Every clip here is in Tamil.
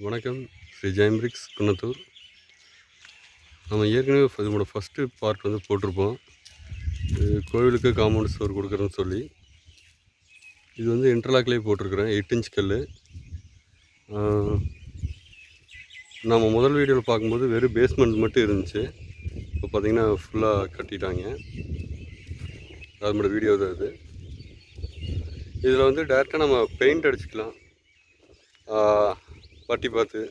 வணக்கம். ஸ்ரீ ஜெயம் பிரிக்ஸ் குன்னத்தூர். நம்ம ஏற்கனவே இதோட ஃபஸ்ட்டு பார்ட் வந்து போட்டிருப்போம். கோவிலுக்கு காம்பவுண்ட் சுவர் கொடுக்குறேன்னு சொல்லி. இது வந்து இன்டர்லாக்லேயே போட்டிருக்கிறேன். 8 இன்ச் கல். நம்ம முதல் வீடியோவில் பார்க்கும்போது வெறும் பேஸ்மெண்ட் மட்டும் இருந்துச்சு. இப்போ பார்த்திங்கன்னா ஃபுல்லாக கட்டிட்டாங்க. அதோட வீடியோ தான் இது. இதில் வந்து டேரெக்டாக நம்ம பெயிண்ட் அடிச்சுக்கலாம். பட்டி பார்த்து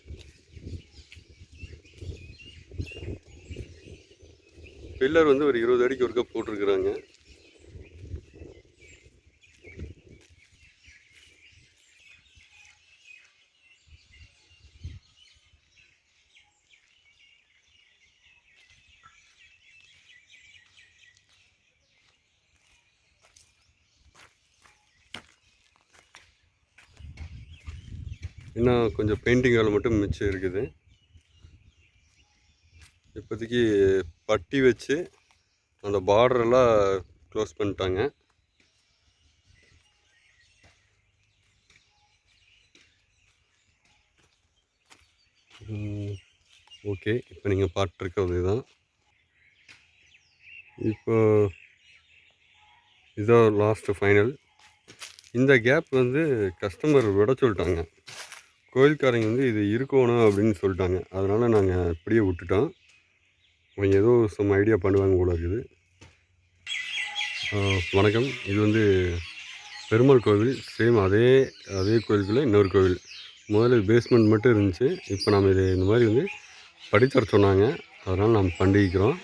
பில்லர் வந்து ஒரு 20 அடிக்கு ஒருக்கா போட்டிருக்கிறாங்க. இன்னும் கொஞ்சம் பெயிண்டிங் வேலை மட்டும் மிச்சம் இருக்குது. இப்போதைக்கு பட்டி வச்சு அந்த பார்டரெல்லாம் க்ளோஸ் பண்ணிட்டாங்க. ஓகே, இப்போ நீங்கள் பார்த்துருக்கிறது இதுதான். இப்போ இதுதான் லாஸ்ட்டு ஃபைனல். இந்த கேப் வந்து கஸ்டமர் விட சொல்லிட்டாங்க. கோயில்காரங்க வந்து இது இருக்கணும் அப்படின்னு சொல்லிட்டாங்க. அதனால் நாங்கள் இப்படியே விட்டுட்டோம். அவங்க ஏதோ சம் ஐடியா பண்ணுவாங்க போல இருக்குது. வணக்கம். இது வந்து பெருமாள் கோவில். சேம் அதே கோயிலுக்குள்ளே இன்னொரு கோவில். முதல்ல பேஸ்மெண்ட் மட்டும் இருந்துச்சு. இப்போ நம்ம இது இந்த மாதிரி வந்து படித்தர சொன்னாங்க. அதனால் நம்ம பண்ணிக்கிறோம்.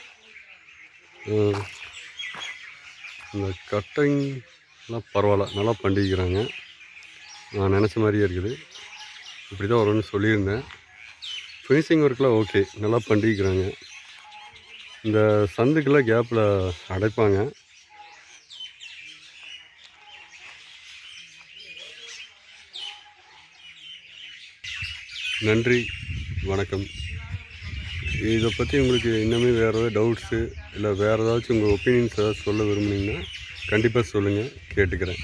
இந்த கட்டிங்லாம் பரவாயில்ல, நல்லா பண்ணிக்கிறாங்க. நான் நினச்ச மாதிரியே இருக்குது. இப்படி தான் வரும்னு சொல்லியிருந்தேன். ஃபினிஷிங் ஒர்க்கெலாம் ஓகே, நல்லா பண்ணிக்கிறாங்க. இந்த சந்துக்கெல்லாம் கேப்பில் அடைப்பாங்க. நன்றி, வணக்கம். இதை பற்றி உங்களுக்கு இன்னுமே வேறு ஏதாவது டவுட்ஸு இல்லை வேறு ஏதாச்சும் உங்கள் ஒப்பீனியன்ஸ் ஏதாவது சொல்ல விரும்புனீங்கன்னா கண்டிப்பாக சொல்லுங்கள், கேட்டுக்கிறேன்.